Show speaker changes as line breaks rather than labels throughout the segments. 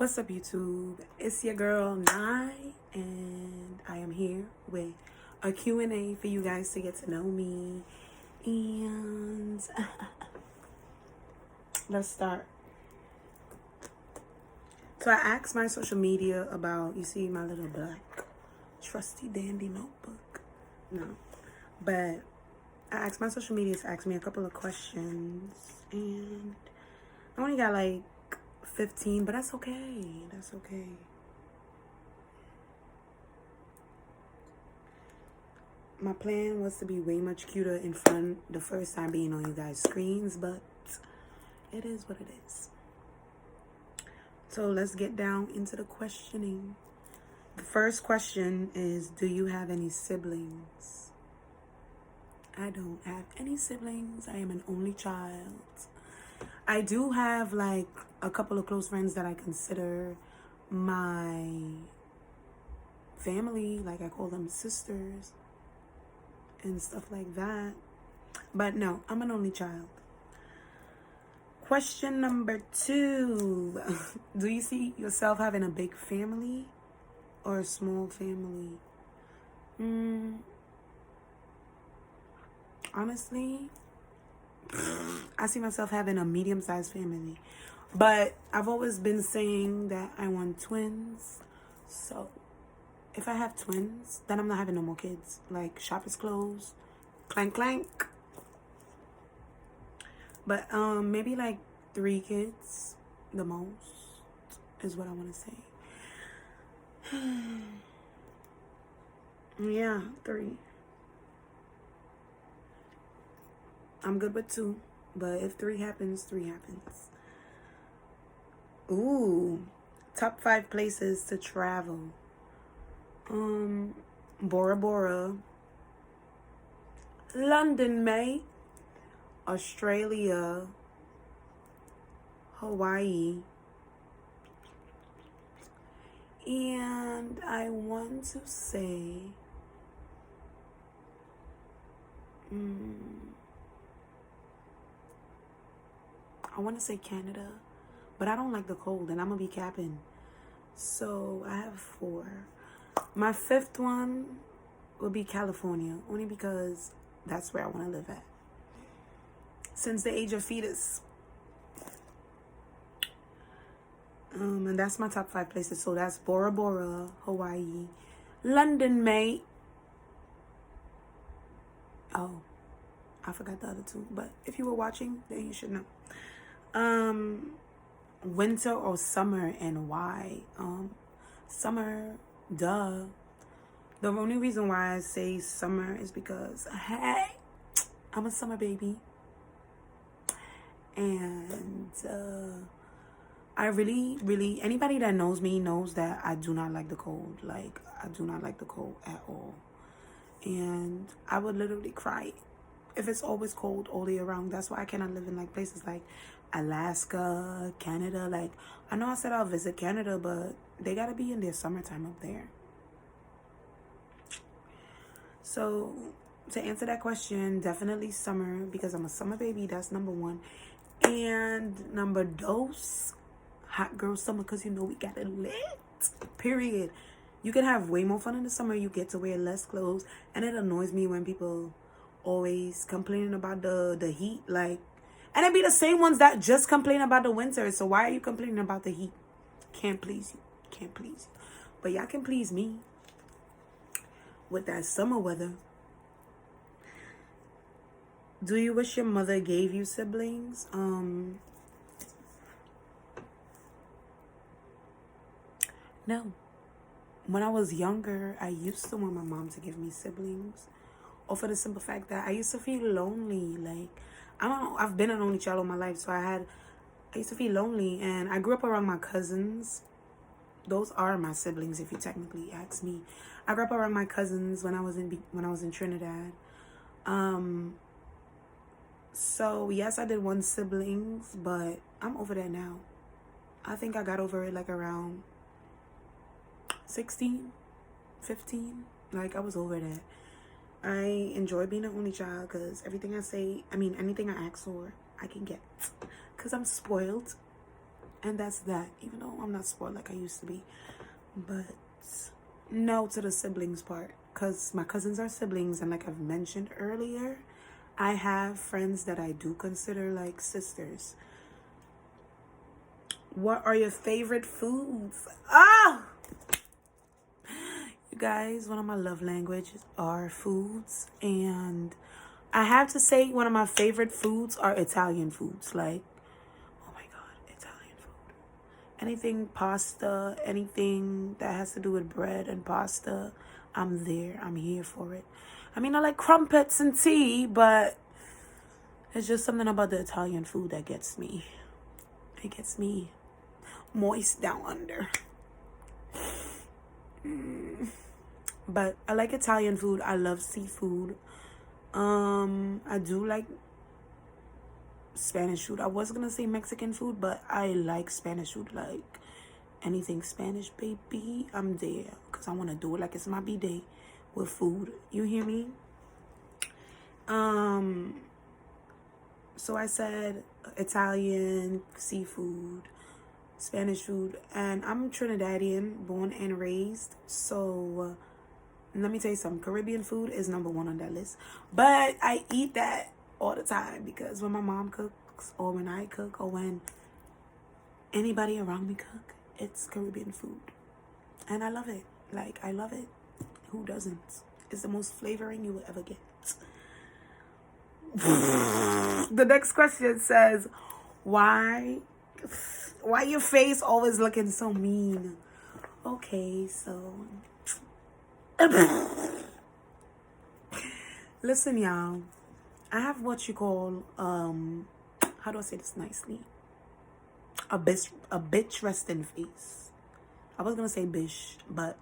What's up, YouTube? It's your girl Nye, and I am here with a Q&A for you guys to get to know me. And let's start. So I asked my social media about, you see my little black trusty dandy notebook? No. But I asked my social media to ask me a couple of questions, and I only got like 15, but that's okay. That's okay. My plan was to be way much cuter in front the first time being on you guys' screens, but it is what it is. So let's get down into the questioning. The first question is, do you have any siblings? I don't have any siblings. I am an only child. I do have like a couple of close friends that I consider my family, like I call them sisters and stuff like that. But no, I'm an only child. Question number 2. Do you see yourself having a big family or a small family? Honestly, I see myself having a medium-sized family. But I've always been saying that I want twins. So if I have twins, then I'm not having no more kids. Like, shop is closed. Clank, clank. But maybe like 3 kids, the most, is what I want to say. Yeah, 3. I'm good with 2, but if 3 happens, 3 happens. Ooh, top 5 places to travel. Bora Bora, London, mate, Australia, Hawaii, and I want to say Canada, but I don't like the cold, and I'm gonna be capping. So I have 4. My 5th one will be California, only because that's where I want to live at since the age of fetus. And that's my top 5 places. So that's Bora Bora, Hawaii, London, mate. Oh, I forgot the other 2, but if you were watching, then you should know. Winter or summer, and why? Summer, duh. The only reason why I say summer is because, hey, I'm a summer baby. And I really, anybody that knows me knows that I do not like the cold. Like, I do not like the cold at all. And I would literally cry if it's always cold all year round. That's why I cannot live in like places like Alaska, Canada. Like, I know I said I'll visit Canada, but they gotta be in their summertime up there. So to answer that question, definitely summer, because I'm a summer baby. That's number 1. And number 2, hot girl summer, because you know we got it lit. Period. You can have way more fun in the summer. You get to wear less clothes, and it annoys me when people always complaining about the heat. Like, and it be the same ones that just complain about the winter. So why are you complaining about the heat? Can't please you. Can't please you. But y'all can please me with that summer weather. Do you wish your mother gave you siblings? No. When I was younger, I used to want my mom to give me siblings. Or for the simple fact that I used to feel lonely. Like, I don't know, I've been an only child all my life, so I used to feel lonely. And I grew up around my cousins. Those are my siblings, if you technically ask me. I grew up around my cousins when I was in Trinidad. So yes, I did want siblings, but I'm over that now. I think I got over it like around 16, 15. Like, I was over that. I enjoy being an only child because anything I ask for, I can get. Because I'm spoiled. And that's that, even though I'm not spoiled like I used to be. But no to the siblings part, because my cousins are siblings, and like I've mentioned earlier, I have friends that I do consider like sisters. What are your favorite foods? Ah! You guys, one of my love languages are foods, and I have to say one of my favorite foods are Italian foods. Like, oh my god, Italian food. Anything pasta, anything that has to do with bread and pasta, I'm there. I'm here for it. I mean, I like crumpets and tea, but it's just something about the Italian food that gets me. It gets me moist down under. But I like Italian food. I love seafood. I do like Spanish food. I was gonna say Mexican food, but I like Spanish food. Like anything Spanish, baby, I'm there. Because I want to do it like it's my B-day with food. You hear me? So I said Italian, seafood, Spanish food, and I'm Trinidadian, born and raised. So let me tell you something. Caribbean food is number one on that list. But I eat that all the time because when my mom cooks, or when I cook, or when anybody around me cook, it's Caribbean food. And I love it. Like, I love it. Who doesn't? It's the most flavoring you will ever get. The next question says, why your face always looking so mean? Okay, so listen, y'all. I have what you call how do I say this nicely? A bitch resting face. I was gonna say bish, but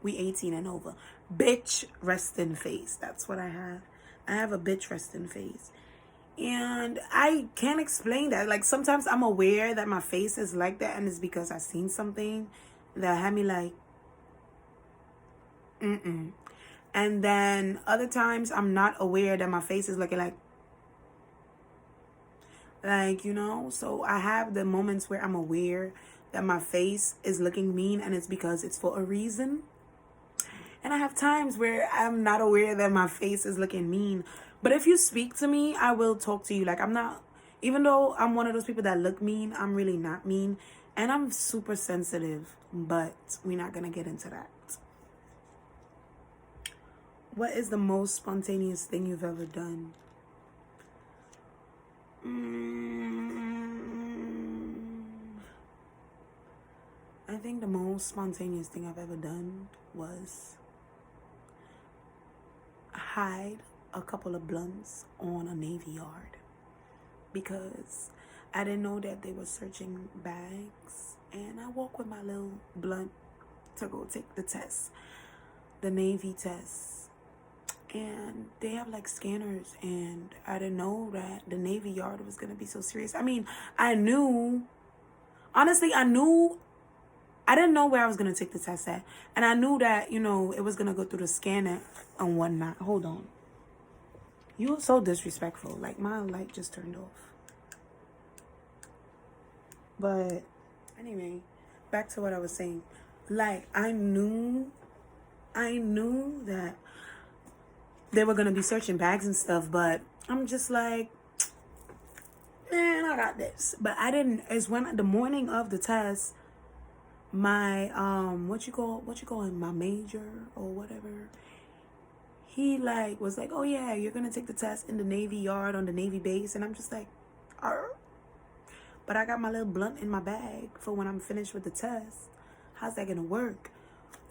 we 18 and over. Bitch resting face. That's what I have. I have a bitch resting face. And I can't explain that. Like, sometimes I'm aware that my face is like that, and it's because I seen something that had me like, mm-mm. And then other times I'm not aware that my face is looking like, you know. So I have the moments where I'm aware that my face is looking mean, and it's because it's for a reason. And I have times where I'm not aware that my face is looking mean. But if you speak to me, I will talk to you. Like, I'm not, even though I'm one of those people that look mean, I'm really not mean. And I'm super sensitive, but we're not going to get into that. What is the most spontaneous thing you've ever done? I think the most spontaneous thing I've ever done was hide a couple of blunts on a Navy Yard because I didn't know that they were searching bags, and I walk with my little blunt to go take the test, the Navy test, and they have like scanners, and I didn't know that the Navy Yard was gonna be so serious. I mean, I knew I didn't know where I was going to take the test at. And I knew that, you know, it was going to go through the scanner and whatnot. Hold on. You were so disrespectful. Like, my light just turned off. But anyway, back to what I was saying. Like, I knew that they were going to be searching bags and stuff. But I'm just like, man, I got this. But I didn't. It's when the morning of the test, my what you call it, my major or whatever, he like was like, oh yeah, you're gonna take the test in the Navy Yard on the Navy base. And I'm just like, arr. But I got my little blunt in my bag for when I'm finished with the test. How's that gonna work?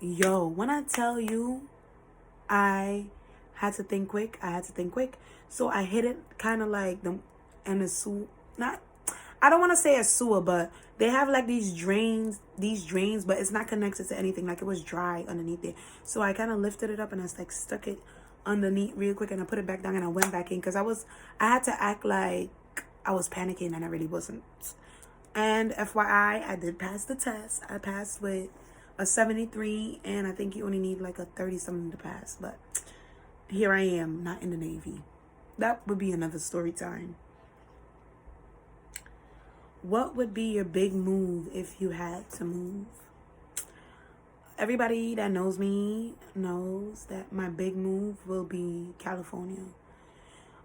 Yo, when I tell you, I had to think quick. So I hit it kind of like the sewer, not, I don't want to say a sewer, but they have like these drains, but it's not connected to anything. Like, it was dry underneath there. So I kind of lifted it up and I like stuck it underneath real quick, and I put it back down, and I went back in because I had to act like I was panicking, and I really wasn't. And FYI, I did pass the test. I passed with a 73, and I think you only need like a 30 something to pass. But here I am, not in the Navy. That would be another story time. What would be your big move if you had to move? Everybody that knows me knows that my big move will be California.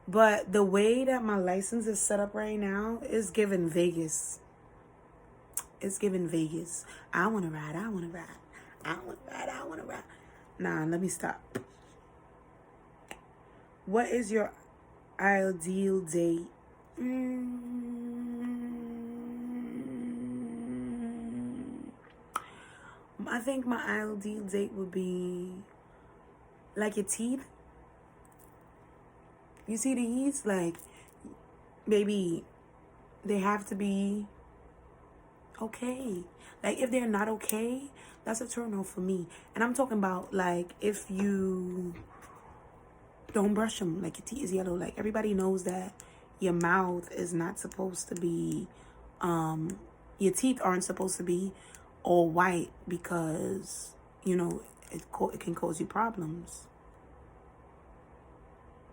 But the way that my license is set up right now is giving Vegas. It's giving Vegas. I want to ride. I want to ride. I want to ride. I want to ride. Nah, let me stop. What is your ideal date? I think my ideal date would be like your teeth. You see these? Like, baby, they have to be okay. Like, if they're not okay, that's a turn off for me. And I'm talking about, like, if you don't brush them, like your teeth is yellow. Like, everybody knows that your mouth is not supposed to be, your teeth aren't supposed to be all white because, you know, it can cause you problems.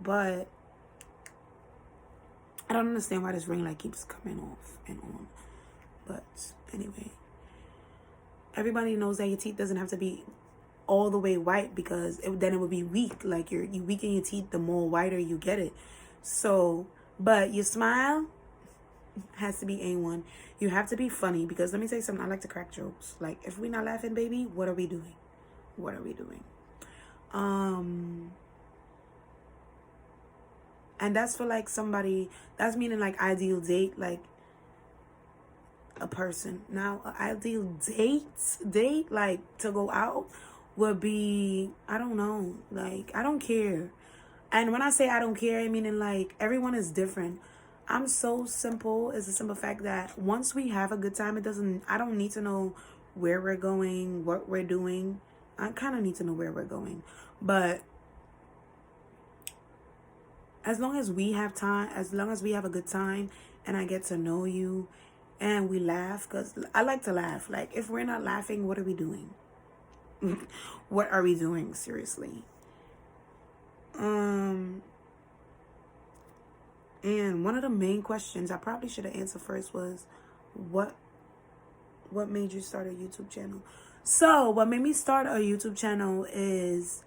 But I don't understand why this ring light keeps coming off and on. But anyway, everybody knows that your teeth doesn't have to be all the way white because then it would be weak. Like you weaken your teeth, the more whiter you get it. So, but your smile has to be A1. You have to be funny because let me tell you something. I like to crack jokes. Like if we're not laughing, baby, what are we doing? What are we doing? And that's for like somebody. That's meaning like ideal date, like a person. Now, an ideal date like to go out would be, I don't know, like I don't care. And when I say I don't care, I mean like everyone is different. I'm so simple. It's a simple fact that once we have a good time, I don't need to know where we're going, what we're doing. I kind of need to know where we're going. But as long as we have time, as long as we have a good time and I get to know you and we laugh, because I like to laugh. Like, if we're not laughing, what are we doing? What are we doing? Seriously. And one of the main questions I probably should have answered first was, what made you start a YouTube channel? So, what made me start a YouTube channel is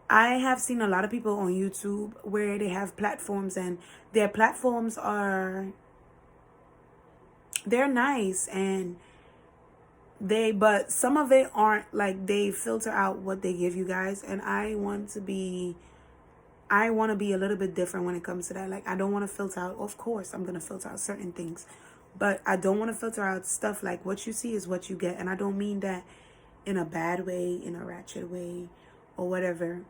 I have seen a lot of people on YouTube where they have platforms and their platforms they're nice and but some of it aren't, like they filter out what they give you guys, and I want to be a little bit different when it comes to that. Like, I don't want to filter out, of course I'm going to filter out certain things, but I don't want to filter out stuff like what you see is what you get. And I don't mean that in a bad way, in a ratchet way or whatever.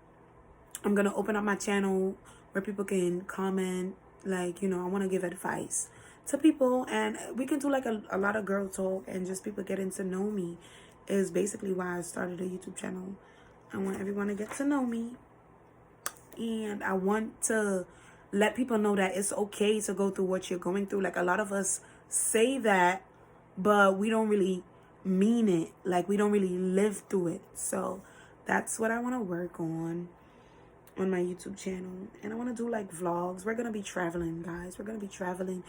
I'm going to open up my channel where people can comment, like, you know, I want to give advice to people, and we can do like a lot of girl talk and just people getting to know me is basically why I started a YouTube channel. I want everyone to get to know me, and I want to let people know that it's okay to go through what you're going through. Like, a lot of us say that, but we don't really mean it. Like, we don't really live through it. So that's what I want to work on my YouTube channel. And I want to do like vlogs. We're going to be traveling, guys. We're going to be traveling.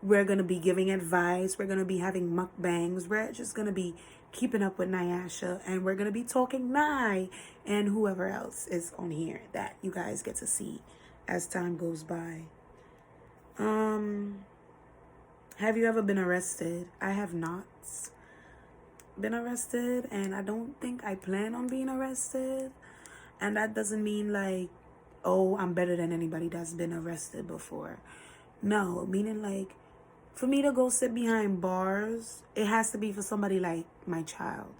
We're going to be giving advice. We're going to be having mukbangs. We're just going to be keeping up with Nyasha. And we're going to be talking Nye and whoever else is on here that you guys get to see as time goes by. Have you ever been arrested? I have not been arrested, and I don't think I plan on being arrested. And that doesn't mean like, oh, I'm better than anybody that's been arrested before. No, meaning like, for me to go sit behind bars, it has to be for somebody like my child.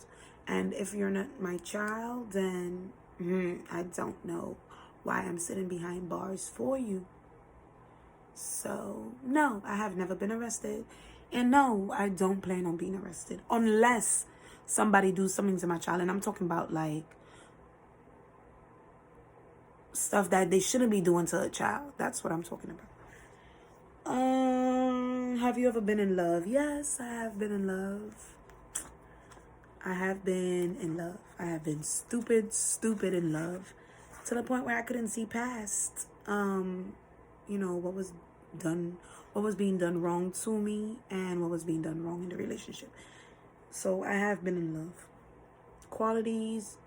And if you're not my child, then I don't know why I'm sitting behind bars for you. So, no, I have never been arrested. And no, I don't plan on being arrested. Unless somebody do something to my child. And I'm talking about like stuff that they shouldn't be doing to a child. That's what I'm talking about. Have you ever been in love? Yes, I have been in love. I have been in love. I have been stupid in love, to the point where I couldn't see past, you know, what was done, what was being done wrong to me, and what was being done wrong in the relationship. So I have been in love. Qualities.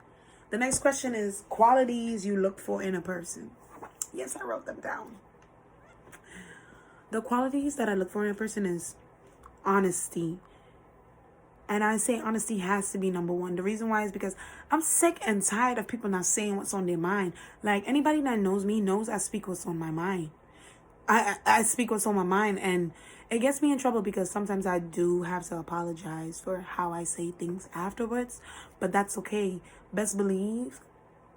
The next question is qualities you look for in a person. Yes, I wrote them down. The qualities that I look for in a person is honesty. And I say honesty has to be number one. The reason why is because I'm sick and tired of people not saying what's on their mind. Like, anybody that knows me knows I speak what's on my mind. I speak what's on my mind, and it gets me in trouble because sometimes I do have to apologize for how I say things afterwards. But that's okay. Best believe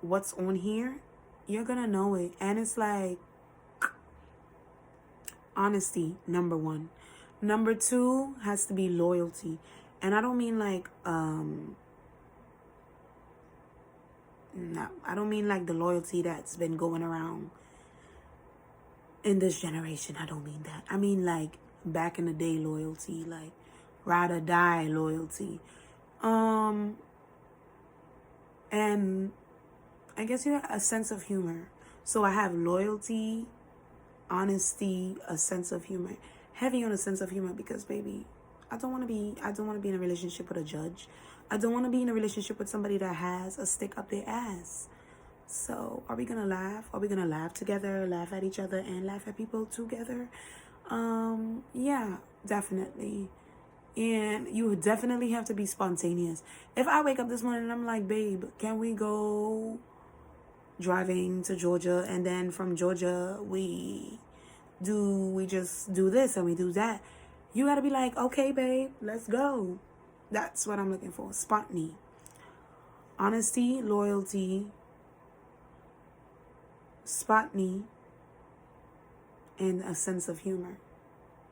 what's on here, you're gonna know it. And it's like, honesty, number one. Number two has to be loyalty. And I don't mean like no, I don't mean like the loyalty that's been going around in this generation. I don't mean that. I mean like back in the day loyalty, like ride or die loyalty. And I guess you have a sense of humor. So I have loyalty, honesty, a sense of humor. Heavy on a sense of humor because, baby, I don't want to be in a relationship with a judge. I don't want to be in a relationship with somebody that has a stick up their ass. So are we gonna laugh? Are we gonna laugh together, laugh at each other, and laugh at people together? Yeah, definitely. And you definitely have to be spontaneous. If I wake up this morning and I'm like, babe, can we go driving to Georgia, and then from Georgia we just do this and we do that, you gotta be like, okay, babe, let's go. That's what I'm looking for. Spontaneity, honesty, loyalty, spontaneity, and a sense of humor.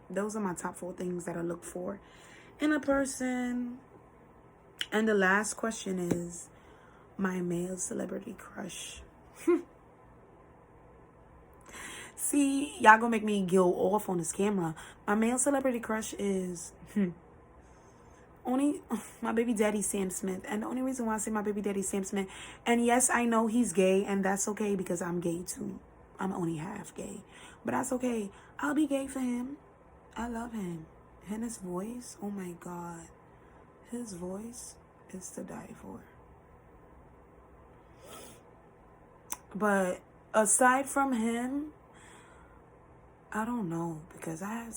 Those are my top 4 things that I look for in a person. And the last question is my male celebrity crush. See, y'all gonna make me go off on this camera. My male celebrity crush is only my baby daddy Sam Smith. And the only reason why I say my baby daddy Sam Smith, and yes, I know he's gay, and that's okay because I'm gay too. I'm only half gay, but that's okay. I'll be gay for him. I love him. And his voice, oh my God, his voice is to die for. But aside from him, I don't know, because I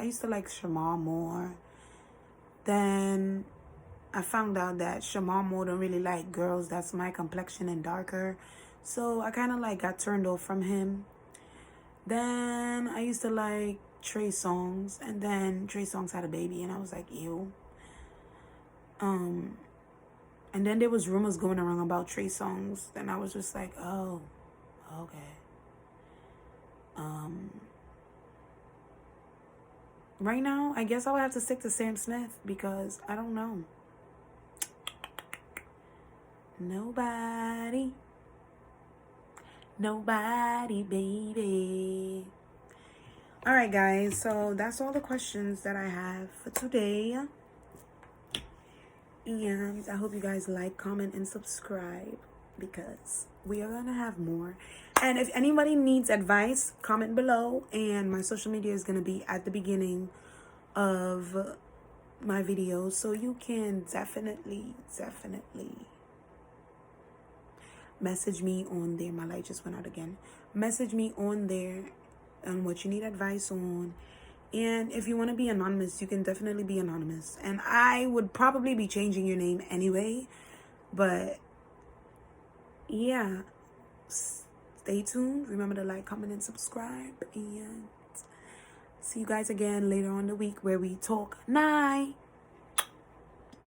used to like Shamar Moore. Then I found out that Shamar Moore don't really like girls that's my complexion and darker. So I kind of like got turned off from him. Then I used to like Trey Songz, and then Trey Songz had a baby, and I was like, ew. And then there was rumors going around about Trey Songz, and I was just like, oh, okay. Right now, I guess I would have to stick to Sam Smith because I don't know. Nobody, baby. All right, guys. So that's all the questions that I have for today. And I hope you guys like, comment, and subscribe because we are going to have more. And if anybody needs advice, comment below. And my social media is going to be at the beginning of my videos. So you can definitely message me on there. My light just went out again. Message me on there on what you need advice on. And if you want to be anonymous, you can definitely be anonymous. And I would probably be changing your name anyway. But yeah, stay tuned. Remember to like, comment, and subscribe. And see you guys again later on the week where we talk. Night.